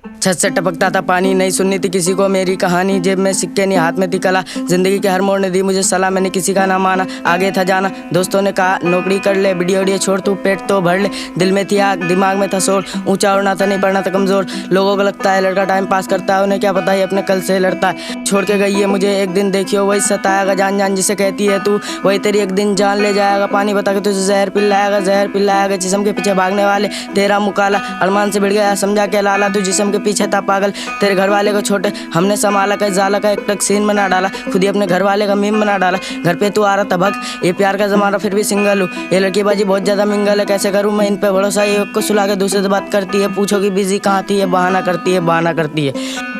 छत से टपकता था पानी, नहीं सुननी थी किसी को मेरी कहानी। जेब में सिक्के नहीं, हाथ में थी कला, जिंदगी के हर मोड़ ने दी मुझे सलाह, मैंने किसी का ना माना। आगे था जाना, दोस्तों ने कहा नौकरी कर ले, वीडियो वीडियो छोड़ तू पेट तो भर ले। दिल में थी आग, दिमाग में था शोर, ऊंचा उड़ना था नहीं पड़ना था कमजोर। लोगों को लगता है लड़का टाइम पास करता है, उन्हें क्या पता है अपने कल से लड़ता है। छोड़ के गई है मुझे एक दिन, देखियो वही सताएगा, जान जान जिसे कहती है तू, वही तेरी एक दिन जान ले जाएगा। पानी बता के तुझे जहर पिलाएगा, जहर पिलाएगा। जिस्म के पीछे भागने वाले तेरा मुकाला, अरमान से भिड़ गया समझा के लाला, तू जिस्म के पीछे था पागल। तेरे घर वाले को छोटे हमने संभाला, का जाला का एक टक सीन बना डाला, खुद ही अपने घर वाले का मीम बना डाला। घर पे तू आ रहा था भग, ये प्यार का जमाना फिर भी सिंगल हूँ, ये लड़कीबाजी बहुत ज्यादा मिंगल है, कैसे करूँ मैं इन पे भरोसा। ये एक को सुला के दूसरे से बात करती है, पूछो कि बिजी कहाँ थी, ये बहाना करती है, बहाना करती है।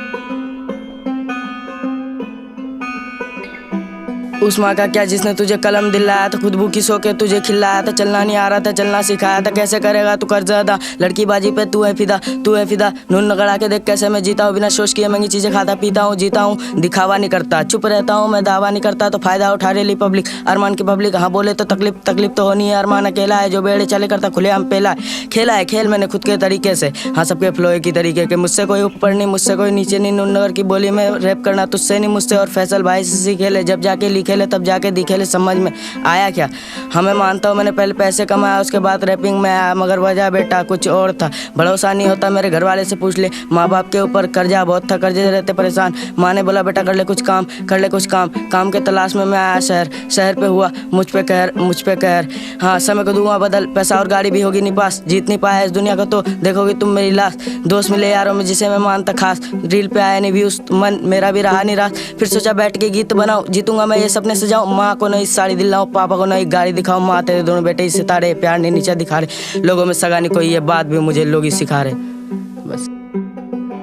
उस माँ का क्या जिसने तुझे कलम दिलाया था, खुद भूखी सो के तुझे खिलाया था। चलना नहीं आ रहा था, चलना सिखाया था, कैसे करेगा तू कर्ज अदा। लड़कीबाजी पे तू है फिदा, तू है फिदा। नून गड़ा के देख कैसे मैं जीता हूँ, बिना सोच किए महंगी चीजें खाता पीता हूँ, जीता हूँ। दिखावा नहीं करता, चुप रहता हूँ मैं, दावा नहीं करता तो फायदा उठा रही पब्लिक। अरमान की पब्लिक हाँ बोले तो तकलीफ, तकलीफ तो होनी है। अरमान अकेला है जो बेड़े चले करता खुलेआम पेला है। खेला है खेल मैंने खुद के तरीके से, हाँ सबके फ्लो की तरीके के। मुझसे कोई ऊपर नहीं, मुझसे कोई नीचे नहीं। नून नगर की बोली में रैप करना तुझसे नहीं मुझसे, और फैसल भाई से सीखे ले, जब जाके लिखे ले तब जाके दिखे ले। समझ में आया क्या? हमें मानता हूँ मैंने पहले पैसे कमाया, उसके बाद रैपिंग में आया, मगर वजह बेटा कुछ और था। भरोसा नहीं होता मेरे घर वाले से पूछ ले, माँ बाप के ऊपर कर्जा बहुत था, कर्जे से रहते परेशान। माँ ने बोला बेटा कर ले कुछ काम, कर ले कुछ काम। काम के तलाश में मैं आया शहर, शहर पे हुआ मुझ पे कहर, मुझ पे कहर। हाँ समय को दूंगा बदल, पैसा और गाड़ी भी होगी नहीं पास। जीत नहीं पाया इस दुनिया को तो देखोगे तुम मेरी लाश। दोस्त मिले यारों में जिसे मैं मानता खास, रील पे आया नहीं व्यूज, मन मेरा भी रहा नहीं रास। फिर सोचा बैठ के गीत बनाऊं, जीतूंगा मैं ये सपने सजाऊं। माँ को नई साड़ी दिलाऊं, पापा को नई गाड़ी दिखाऊं। माँ तेरे दोनों बेटे ही सितारे, प्यार नहीं नीचे दिखा रहे। लोगों में सगा नहीं कोई, ये बात भी मुझे लोग ही सिखा रहे। बस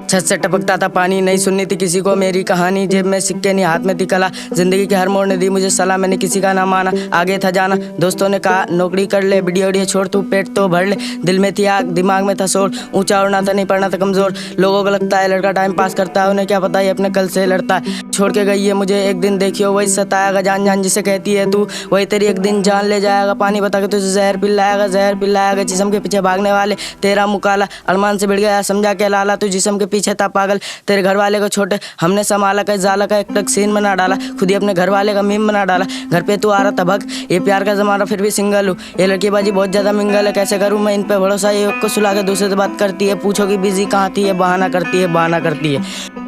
छत से टपकता था पानी, नहीं सुननी थी किसी को मेरी कहानी। जेब में सिक्के नहीं, हाथ में थी कला, जिंदगी के हर मोड़ ने दी मुझे सलाह, मैंने किसी का ना माना। आगे था जाना, दोस्तों ने कहा नौकरी कर ले, वीडियो वीडियो छोड़ तू पेट तो भर ले। दिल में थी आग, दिमाग में था शोर, ऊंचा उड़ना था नहीं पड़ना था कमजोर। लोगों को लगता है लड़का टाइम पास करता है, उन्हें क्या पता है अपने कल से लड़ता है। छोड़ के गई है मुझे एक दिन, देखियो वही सताएगा, जान जान जिसे कहती है तू, वही तेरी एक दिन जान ले जाएगा। पानी बता के तुझे जहर पिलाएगा, जहर पिलाएगा। जिस्म के पीछे भागने वाले तेरा मुकाला, अरमान से भिड़ गया समझा के लाला, तू जिस्म के पीछे था पागल। तेरे घर वाले को छोटे हमने संभाला, का जाला का एक टक सीन बना डाला, खुद ही अपने घर वाले का मीम बना डाला। घर पे तू आ रहा था भग, ये प्यार का जमाना फिर भी सिंगल हूँ, ये लड़कीबाजी बहुत ज्यादा मिंगल है, कैसे करूँ मैं इन पे भरोसा। ये एक को सुला के दूसरे से बात करती है, पूछो कि बिजी कहाँ थी, ये बहाना करती है, बहाना करती है।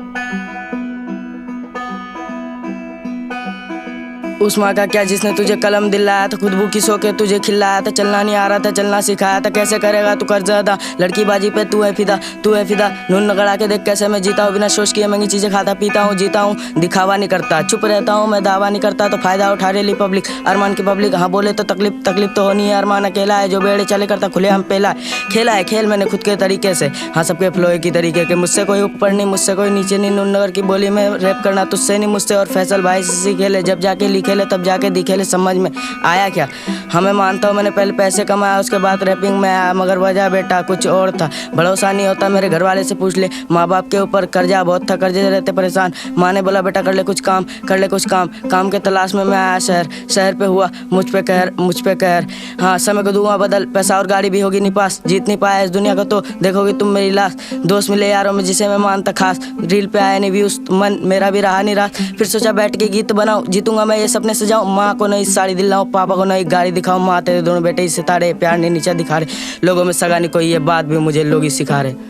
उस माँ का क्या जिसने तुझे कलम दिलाया था, खुद भूखी सो के तुझे खिलाया था। चलना नहीं आ रहा था, चलना सिखाया था, कैसे करेगा तू कर्ज अदा। लड़कीबाजी पे तू है फिदा, तू है फिदा। नून गड़ा के देख कैसे मैं जीता हूँ, बिना सोच किए महंगी चीजें खाता पीता हूँ, जीता हूँ। दिखावा नहीं करता, चुप रहता हूँ मैं, दावा नहीं करता तो फायदा उठा रही पब्लिक। अरमान की पब्लिक हाँ बोले तो तकलीफ, तकलीफ तो होनी है। अरमान अकेला है जो बेड़े चले करता खुलेआम पेला है। खेला है खेल मैंने खुद के तरीके से, हाँ सबके फ्लो की तरीके के। मुझसे कोई ऊपर नहीं, मुझसे कोई नीचे नहीं। नून नगर की बोली में रैप करना तुझसे नहीं मुझसे, और फैसल भाई से सीखे ले, जब जाके लिखे ले तब जाके दिखे ले। समझ में आया क्या? हमें मानता हूँ मैंने पहले पैसे कमाया, उसके बाद रैपिंग में आया, मगर वजह बेटा कुछ और था। भरोसा नहीं होता मेरे घर वाले से पूछ ले, माँ बाप के ऊपर कर्जा बहुत था, कर्जे से रहते परेशान। माँ ने बोला बेटा कर ले कुछ काम, कर ले कुछ काम। काम के तलाश में मैं आया शहर, शहर पे हुआ मुझ पे कहर, मुझ पे कहर। हाँ समय को दूंगा बदल, पैसा और गाड़ी भी होगी नहीं पास। जीत नहीं पाया इस दुनिया को तो देखोगे तुम मेरी लाश। दोस्त मिले यारों में जिसे मैं मानता खास, रील पे आया नहीं व्यूज, मन मेरा भी रहा नहीं रास। फिर सोचा बैठ के गीत बनाऊं, जीतूंगा मैं ये सपने सजाऊं। माँ को नई साड़ी दिलाऊं, पापा को नई गाड़ी दिखाऊं। माँ तेरे दोनों बेटे ही सितारे, प्यार नहीं नीचे दिखा रहे। लोगों में सगा नहीं कोई, ये बात भी मुझे लोग ही सिखा रहे।